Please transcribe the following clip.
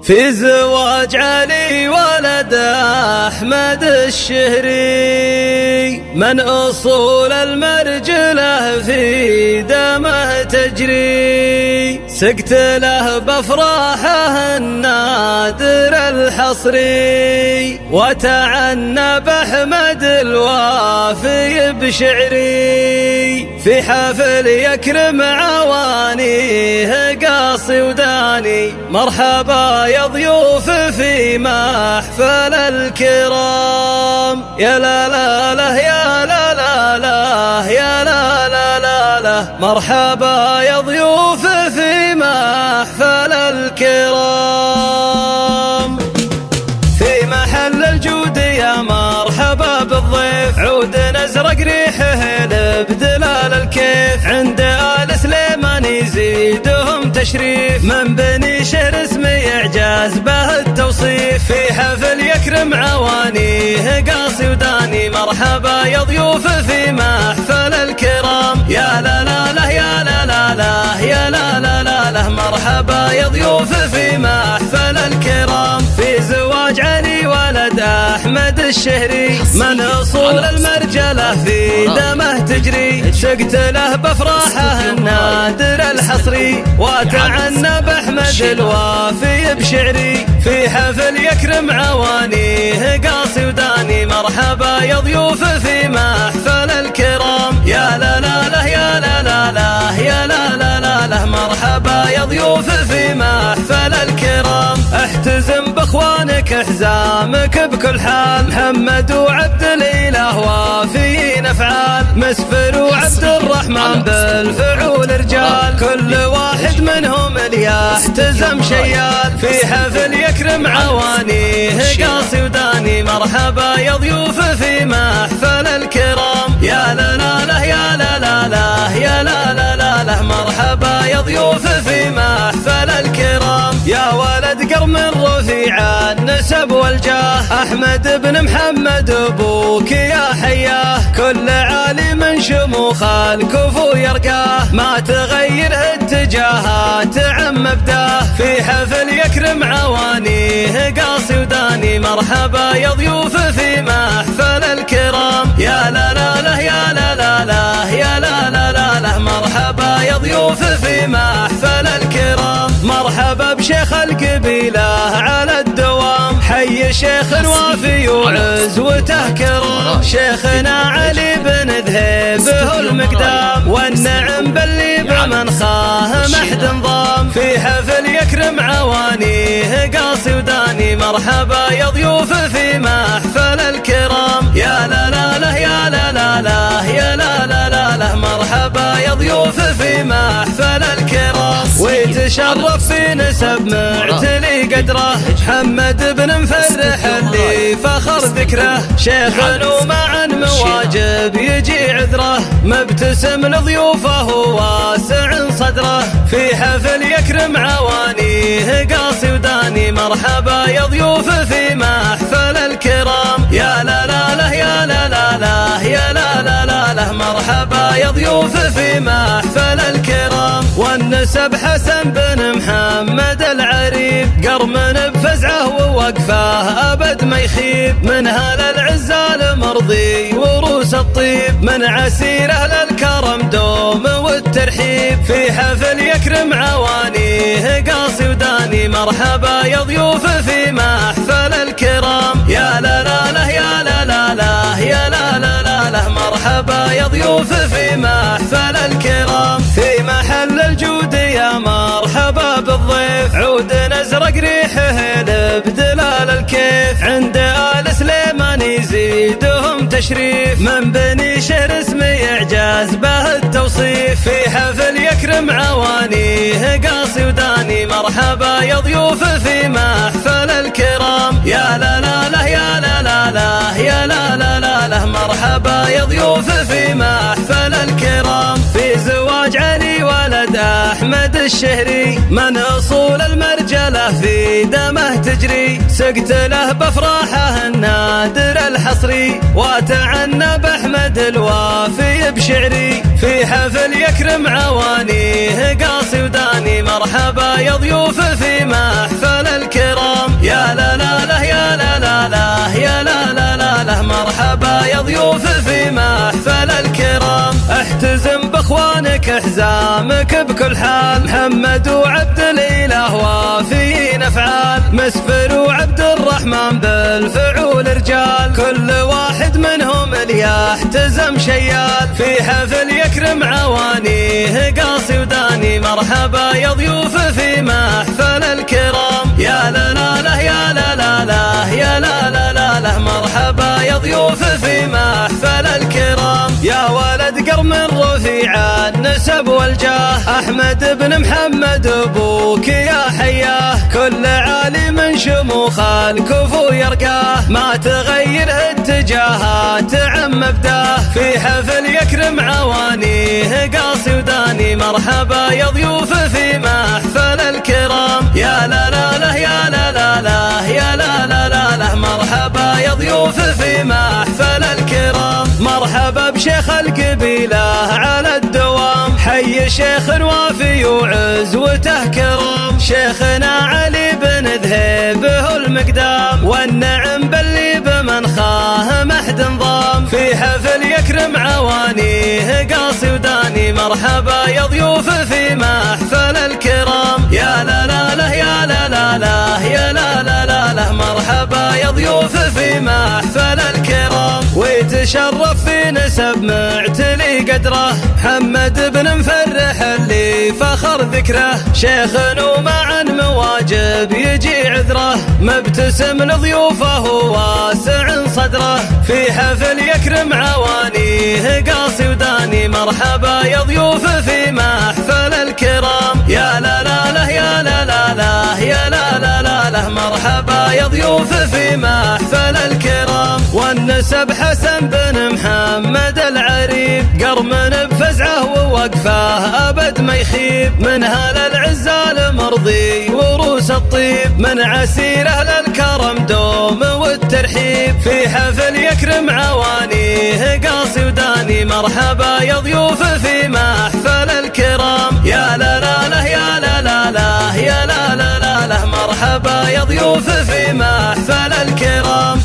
في زواج علي ولد أحمد الشهري، من أصول المرجلة في دمه تجري، سقت له بأفراحه النادر الحصري، وتعنى بأحمد الوافي بشعري، في حفل يكرم عوانيه قاصي وداني، مرحبا يا ضيوف في محفل الكرام، يا لا لا لا يا لا لا لا يا لا لا لا لا، مرحبا يا ضيوف في محفل الكرام، في محل الجود يا مرحبا بالضيف، عود ازرق ريحه لبدلال الكيف، عند آل سليمان يزيدهم تشريف، من بني شهر اسمي إعجاز به التوصيف، في حفل يكرم عوانيه قاصي وداني، مرحبا يا ضيوف في محفل الكرام، يا لا لا لا يا لا لا لا يا لا لا لا لا، مرحبا يا ضيوف في محفل الكرام، في زواج علي ولد أحمد الشهري، من أصول المرجلة في دمه تجري، سقت له بأفراحه النادر الحصري، وتعنى بأحمد الوافي بشعري، في حفل يكرم عوانيه قاصي وداني، مرحبا يا ضيوف في محفل الكرام، يا لا لا لا يا لا لا لا يا لا لا لا لا، مرحبا يا ضيوف في محفل الكرام، احتزم باخوانك احزامك بكل حال، محمد وعبد الاله وافيين افعال، مسفر وعبد الرحمن بالفعول رجال، كل واحد منهم ليحتزم شيال، في حفل يكرم عوانيه قاصي وداني، مرحبا يا ضيوف في محفل الكرام، يا لا لا لا يا لا لا لا يا لا لا لا لا، مرحبا يا ضيوف في محفل الكرام، يا ولد قرم رفيع النسب والجاه، أحمد بن محمد أبوك يا حياه، كل عالي من شموخ الكفو يرقاه، ما تغير اتجاهات عم مبداه، في حفل يكرم عوانيه قاصي وداني، مرحبا يا ضيوف في محفل الكرام، يا لا لا لا يا لا لا لا يا لا لا لا لا، مرحبا يا ضيوف في محفل الكرام، مرحبا بشيخ القبيلة على الدوام، حي شيخ وافي وعزوته كرام، شيخنا علي بن ذهبه المقدام، والنعم باللي بمن خاه محد نظام، في حفل يكرم عوانيه قاصي وداني، مرحبا يا ضيوف في محفل الكرام، يا لا لا لا يا لا لا لا يا لا لا لا لا، مرحبا يا ضيوف في محفل الكرام، ويتشرف في نسب معتلي قدره، محمد بن مفرح اللي فخر ذكره، شيخ ومعا مواجب يجي عذره، مبتسم لضيوفه واسع صدره، في حفل يكرم عوانيه قاصي وداني، مرحبا يا ضيوف في محفل الكرام، يا لا لا لا يا لا لا لا يا لا لا لا لا، مرحبا يا ضيوف في محفل الكرام، والنسب حسن بن محمد العريب، قرمن بفزعه ووقفه أبد ما يخيب، من هال العزال مرضي وروس الطيب، من عسير أهل الكرم دوم والترحيب، في حفل يكرم عوانيه قاصي وداني، مرحبا يا ضيوف في محفل الكرام، يا لا لا لا يا لا لا لا يا لا لا لا لا، مرحبا يا ضيوف في محفل الكرام، في محل الجود يا مرحبا بالضيف، عود ازرق ريحه لبدلال الكيف، عند آل سليمان يزيدهم تشريف، من بني شهر اسمي إعجاز به التوصيف، في حفل يكرم عوانيه قاصي وداني، مرحبا يا ضيوف في محفل الكرام، يا لا لا لا يا لا لا لا يا لا لا لا لا، مرحبا يا ضيوف في محفل الكرام، في زواج علي ولد أحمد الشهري، من أصول المرجلة في دمه تجري، سقت له بأفراحه النادر الحصري، وتعنى بأحمد الوافي بشعري، في حفل يكرم عوانيه قاصي وداني، مرحبا يا ضيوف في محفل الكرام. فك حزامك بكل حال. محمد وعبد الإله وافيين أفعال، مسفر وعبد الرحمن بالفعول رجال، كل واحد منهم ليحتزم شيال. في حفل يكرم عوانيه قاصي وداني، مرحبا يا ضيوف في محفل الكرام. يا لا لا لا يا لا لا لا يا لا لا لا لا، مرحبا يا ضيوف في محفل الكرام. يا ولد قرم رفيع النسب والجاه، أحمد بن محمد أبوك يا حياه، كل عالم شموخ الكفو يرقاه، ما تغير اتجاهات عم مبداه. في حفل يكرم عوانيه قاصي وداني، مرحبا يا ضيوف في محفل الكرام. يا لا لا لا يا لا لا لا يا لا لا لا لا، مرحبا يا ضيوف في محفل الكرام. مرحبا بشيخ القبيلة على الدوام، حي شيخ وافي وعزوته كرام، شيخنا علي بن ذهيبه المقدام، والنعم باللي بمن خاه محد نظام. في حفل يكرم عوانيه قاصي وداني، مرحبا يا ضيوف في محفل الكرام. يا لا لا لا يا لا لا لا يا لا لا لا لا، مرحبا يا ضيوف في محفل الكرام. ويتشرف في نسب معتلي قدره، محمد بن مفرح اللي فخر ذكره، شيخ ومع مواجب يجي عذره، مبتسم لضيوفه واسع صدره. في حفل يكرم عوانيه قاصي وداني، مرحبا يا ضيوف في محفل الكرام. يا لا لا لا يا لا لا لا يا لا لا لا لا، مرحبا يا ضيوف في محفل الكرام. والنسب حسن بن محمد العريب، قرمن بفزعه ووقفه أبد ما يخيب، من هال العزال مرضي وروس الطيب، من عسير أهل الكرم دوم والترحيب. في حفل يكرم عوانيه قاصي وداني، مرحبا يا ضيوف في محفل الكرام. يا لا لا لا يا لا لا لا يا لا لا لا لا، مرحبا يا ضيوف في محفل الكرام.